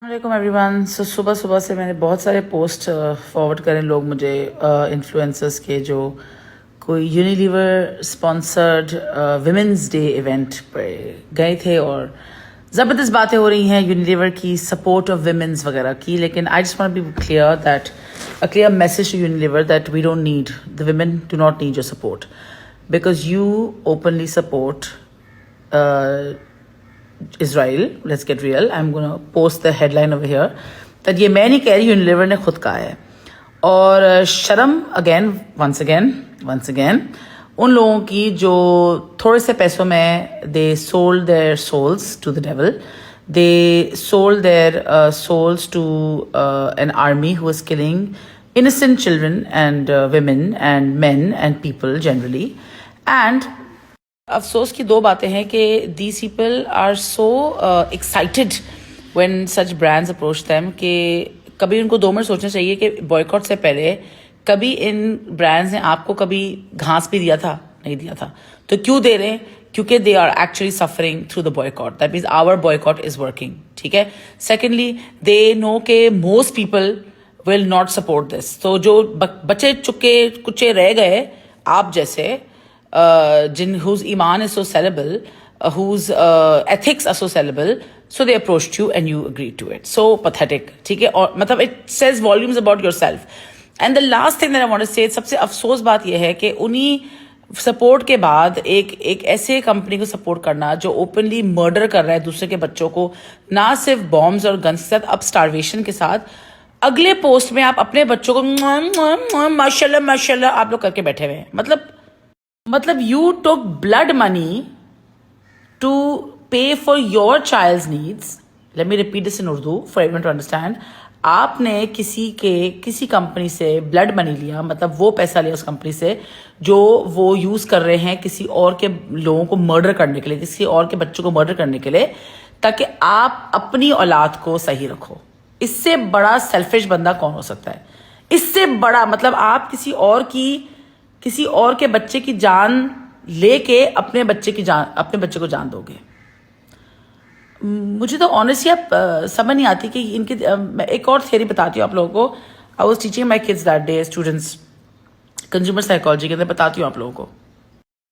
वालेकुम एवरीवन। सुबह सुबह से मैंने बहुत सारे पोस्ट फॉरवर्ड करें लोग मुझे इन्फ्लुएंसर्स के जो कोई Unilever sponsored women's day event पे गए थे और ज़बरदस्त बातें हो रही हैं यूनिलीवर की सपोर्ट ऑफ विमेंस वगैरह की। लेकिन I just want to be clear that a clear message to Unilever that we don't need the women do not need your support because you openly support Israel. Let's get real. I'm going to post the headline over here that ये मैं नहीं कह रही, Unilever ने खुद कहा है। और शर्म once again उन लोगों की जो थोड़े से पैसों में they sold their souls to the devil. They sold their souls to an army who was killing innocent children and women and men and people generally. And अफसोस की दो बातें हैं कि these people are so excited when such brands approach them कि कभी उनको 2 minute सोचना चाहिए कि बॉयकॉट से पहले कभी इन ब्रांड्स ने आपको कभी घास भी दिया था? नहीं दिया था। तो क्यों दे रहे हैं? क्योंकि they are actually suffering through the boycott. That means our boycott is working. ठीक है। सेकेंडली दे नो के most people will not support this. तो जो बच्चे चुके कुचे रह गए आप जैसे whose iman is so sellable, whose ethics are so sellable, so they approached you and you agreed to it. So pathetic. ठीक है। और मतलब it says volumes about yourself. And the last thing that I want to say, सबसे अफसोस बात यह है कि उन्हीं सपोर्ट के बाद एक ऐसे कंपनी को सपोर्ट करना जो ओपनली मर्डर कर रहा है दूसरे के बच्चों को, ना सिर्फ बॉम्ब्स और गन्स के साथ, अब स्टारवेशन के साथ। अगले पोस्ट में आप अपने बच्चों को माशाल्लाह माशाल्लाह आप लोग करके बैठे हुए हैं। मतलब you took blood money to pay for your child's needs. Let me repeat this in Urdu for everyone to understand. आपने किसी कंपनी से ब्लड मनी लिया, मतलब वो पैसा लिया उस कंपनी से जो वो यूज कर रहे हैं किसी और के लोगों को मर्डर करने के लिए, किसी और के बच्चों को मर्डर करने के लिए, ताकि आप अपनी औलाद को सही रखो। इससे बड़ा सेल्फिश बंदा कौन हो सकता है? इससे बड़ा मतलब आप किसी और के बच्चे की जान लेके अपने बच्चे को जान दोगे। मुझे तो ऑनेस्टली आप समझ नहीं आती कि इनकी मैं एक और थ्योरी बताती हूँ आप लोगों को। I was teaching my kids that day, students, consumer psychology के अंदर बताती हूँ आप लोगों को।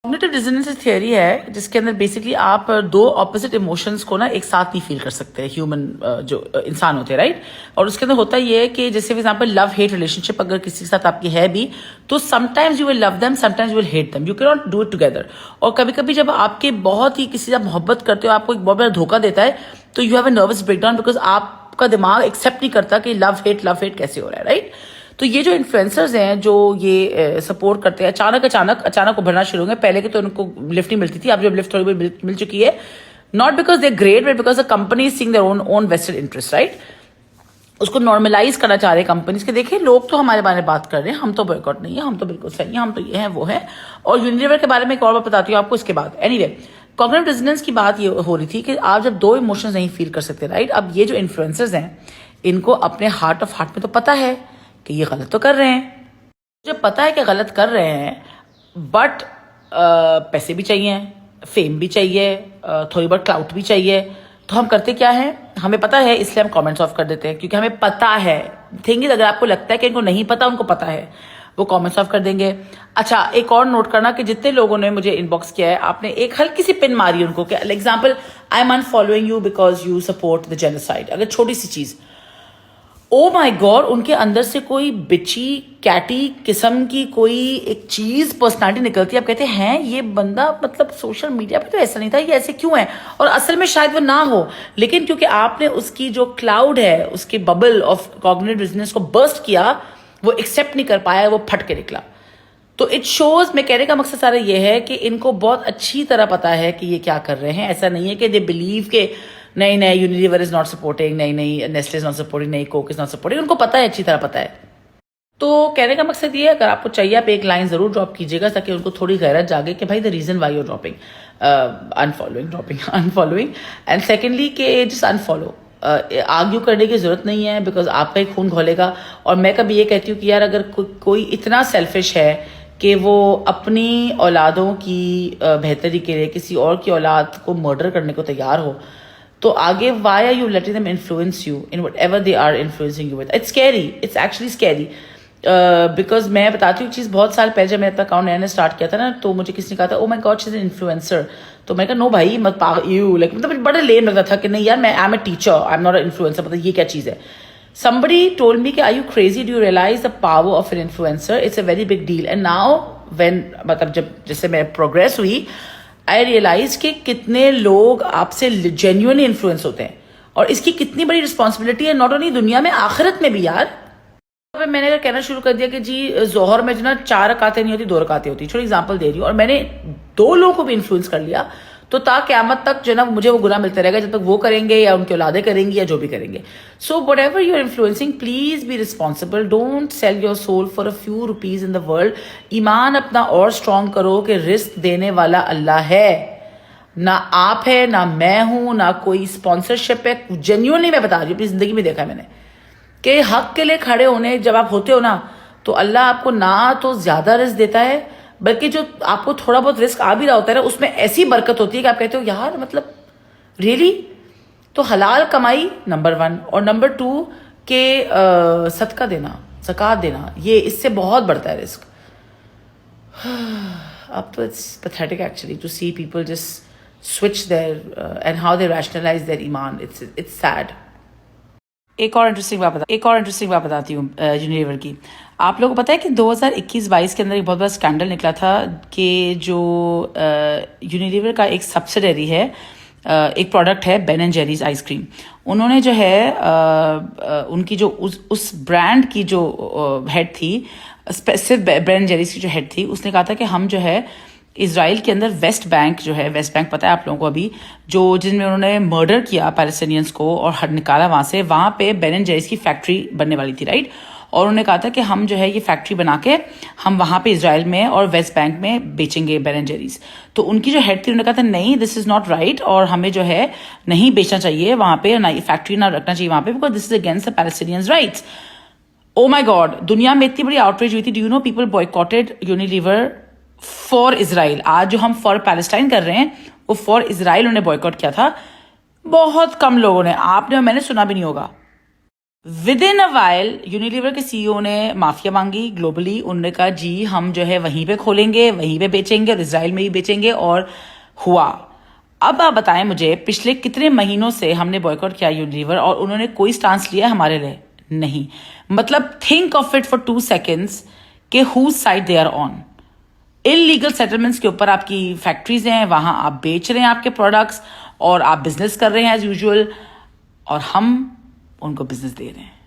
कॉग्निटिव डिसोनेंस थियरी है जिसके अंदर बेसिकली आप 2 ऑपोजिट इमोशंस को ना एक साथ नहीं फील कर सकते ह्यूमन जो इंसान होते हैं, राइट। और उसके अंदर होता ये है कि जैसे for example love hate relationship अगर किसी के साथ आपकी है भी, तो sometimes you will love them, sometimes you will hate them, you can not do it together. और कभी कभी जब आपके बहुत ही किसी से मोहब्बत करते हो, आपको एक बहुत बड़ा धोखा देता है, तो you have a nervous breakdown because आपका दिमाग एक्सेप्ट नहीं करता कि लव हेट कैसे हो रहा है, राइट। तो ये जो इन्फ्लुएंसर्स हैं जो ये सपोर्ट करते हैं, अचानक उभरना शुरू हो गए। पहले के तो उनको लिफ्ट नहीं मिलती थी, अब जब लिफ्ट थोड़ी बहुत मिल चुकी है, not because they great but because the company is seeing their own vested interest, right. उसको नॉर्मलाइज करना चाह रहे हैं कंपनीज के। देखिए लोग तो हमारे बारे में बात कर रहे हैं, हम तो बॉयकॉट नहीं है, हम तो बिल्कुल सही है, हम तो ये हैं वो है। और यूनिलीवर के बारे में एक और बात बताती हूँ आपको इसके बाद। एनीवे, कॉग्निटिव डिसोनेंस की बात ये हो रही थी कि आप जब 2 इमोशंस नहीं फील कर सकते, राइट। अब ये जो इन्फ्लुएंसर्स हैं इनको अपने हार्ट ऑफ हार्ट में तो पता है कि ये गलत तो कर रहे हैं, जब पता है कि गलत कर रहे हैं, बट पैसे भी चाहिए, फेम भी चाहिए, थोड़ी बहुत क्लाउट भी चाहिए, तो हम करते क्या है? हमें पता है इसलिए हम कमेंट्स ऑफ कर देते हैं, क्योंकि हमें पता है। थिंग इज, अगर आपको लगता है कि इनको नहीं पता, उनको पता है, वो कमेंट्स ऑफ कर देंगे। अच्छा, एक और नोट करना कि जितने लोगों ने मुझे इनबॉक्स किया है, आपने एक हल्की सी पिन मारी उनको, example I am unfollowing you because you support the genocide. अगर छोटी सी चीज, ओ माय गॉड, उनके अंदर से कोई बिची कैटी किस्म की कोई एक चीज पर्सनालिटी निकलती है। आप कहते हैं ये बंदा मतलब सोशल मीडिया पे तो ऐसा नहीं था, ये ऐसे क्यों है? और असल में शायद वो ना हो, लेकिन क्योंकि आपने उसकी जो क्लाउड है, उसके बबल ऑफ कॉग्निटिव डिसोनेंस को बर्स्ट किया, वो एक्सेप्ट नहीं कर पाया, वो फट के निकला। तो इट शोज, मैं कहने का मकसद सारा ये है कि इनको बहुत अच्छी तरह पता है कि ये क्या कर रहे हैं। ऐसा नहीं है कि दे बिलीव के नहीं यूनिलीवर इज नॉट सपोर्टिंग, नहीं नेस्ले इज नॉट सपोर्टिंग, नहीं कोक इज नॉट सपोर्टिंग। उनको पता है, अच्छी तरह पता है। तो कहने का मकसद ये है, अगर आपको चाहिए आप एक लाइन जरूर ड्रॉप कीजिएगा ताकि उनको थोड़ी गैरत जागे कि भाई the reason why you dropping unfollowing and secondly के जस्ट अनफॉलो। आर्ग्यू करने की जरूरत नहीं है बिकॉज आपका ही खून घोलेगा। और मैं कभी ये कहती हूँ कि यार अगर कोई इतना सेल्फिश है कि वो अपनी औलादों की बेहतरी के लिए किसी और की औलाद को मर्डर करने को तैयार हो, تو آگے why are you letting them influence you in whatever they are influencing you with? It's scary. It's actually scary. Because میں بتاتی ہوں چیز, بہت سال پہلے جب میں اپنا اکاؤنٹ نیا نیا اسٹارٹ کیا تھا نا, تو مجھے کسی نے کہا تھا oh my god she is an influencer. تو میں نے کہا نو بھائی مت یو لائک, مطلب بڑا لیم لگتا تھا کہ نہیں یار میں I am a teacher, I am not an influencer, مطلب یہ کیا چیز ہے. somebody told me کہ are you crazy, do you realize the power of an influencer, it's a very big deal. and now when مطلب جب جیسے میں پروگریس ہوئی I realize کہ کتنے لوگ آپ سے genuinely influence ہوتے ہیں, اور اس کی کتنی بڑی رسپانسبلٹی ہے, ناٹ اونلی دنیا میں آخرت میں بھی یار. میں نے کہنا شروع کر دیا کہ جی ظہر میں جو نا 4 رکعتیں نہیں ہوتی 2 رکعتیں ہوتی, چھوٹی ایگزامپل دے رہی ہوں, اور میں نے 2 لوگوں کو بھی انفلوئنس کر لیا, تو تا قیامت تک جو نا مجھے وہ گناہ ملتا رہے گا جب تک وہ کریں گے یا ان کی اولادیں کریں گی یا جو بھی کریں گے. So whatever you are influencing, please be responsible, don't sell your soul for a few rupees in the world. ایمان اپنا اور اسٹرانگ کرو کہ رزق دینے والا اللہ ہے, نہ آپ ہے, نہ میں ہوں, نہ کوئی اسپانسرشپ ہے. جینیونلی میں بتا رہی ہوں, اپنی زندگی میں دیکھا ہے میں نے کہ حق کے لیے کھڑے ہونے جب آپ ہوتے ہو نا, تو اللہ آپ کو نہ تو زیادہ رزق دیتا ہے, بلکہ جو آپ کو تھوڑا بہت رزق آ بھی رہا ہوتا ہے نا, اس میں ایسی برکت ہوتی ہے کہ آپ کہتے ہو یار مطلب ریئلی. تو حلال کمائی نمبر 1, اور نمبر 2 کہ صدقہ دینا, زکوٰۃ دینا, یہ اس سے بہت بڑھتا ہے رزق. اب تو it's pathetic actually to see people just switch their and how they rationalise their ایمان. It's sad. ایک اور انٹرسٹنگ بات بتاتی ہوں یونیلیور کی. آپ لوگوں کو پتا ہے کہ 2021-22 کے اندر ایک بہت بڑا اسکینڈل نکلا تھا کہ جو یونیلیور کا ایک سبسڈری ہے, ایک پروڈکٹ ہے بین اینڈ جیریز آئس کریم. انہوں نے جو ہے ان کی جو اس برانڈ کی جو ہیڈ تھی, صرف بین اینڈ جیریز کی جو ہیڈ تھی, اس نے کہا تھا کہ ہم جو ہے اسرائیل کے اندر ویسٹ بینک جو ہے, ویسٹ بینک پتہ ہے آپ لوگوں کو ابھی, جو جن میں انہوں نے مرڈر کیا پیلسٹینینس کو اور نکالا وہاں سے, وہاں پہ بین اینڈ جیریز کی فیکٹری بننے والی تھی رائٹ. اور انہوں نے کہا تھا کہ ہم جو ہے یہ فیکٹری بنا کے ہم وہاں پہ اسرائیل میں اور ویسٹ بینک میں بیچیں گے بین اینڈ جیریز. تو ان کی جو ہیڈ تھی انہوں نے کہا تھا نہیں دس از ناٹ رائٹ, اور ہمیں جو ہے نہیں بیچنا چاہیے وہاں پہ, نہ فیکٹری نہ رکھنا چاہیے وہاں پہ, because this is against the Palestinians rights. Oh my god, دنیا میں اتنی بڑی آؤٹریج ہوئی تھی. Do you know people boycotted Unilever for Israel. آج جو ہم فار پیلسٹائن کر رہے ہیں وہ فار اسرائیل انہوں نے بوائکاٹ کیا تھا. بہت کم لوگوں نے, آپ نے, میں نے سنا بھی نہیں ہوگا. With in a while Unilever کے سی او نے معافیا مانگی گلوبلی. انہوں نے کہا جی ہم جو ہے وہیں پہ کھولیں گے, وہیں پہ بیچیں گے, اور اسرائیل میں ہی بیچیں گے, اور ہوا. اب آپ بتائیں مجھے پچھلے کتنے مہینوں سے ہم نے بوائکاٹ کیا یونیلیور, اور انہوں نے کوئی سٹانس لیا ہمارے لیے نہیں. مطلب think of it for 2 seconds کہ whose side they are on. Illegal settlements کے اوپر آپ کی فیکٹریز ہیں, وہاں آپ بیچ رہے ہیں آپ کے پروڈکٹس, اور آپ بزنس کر رہے ہیں ایز یوزول, اور ہم ان کو بزنس دے رہے ہیں.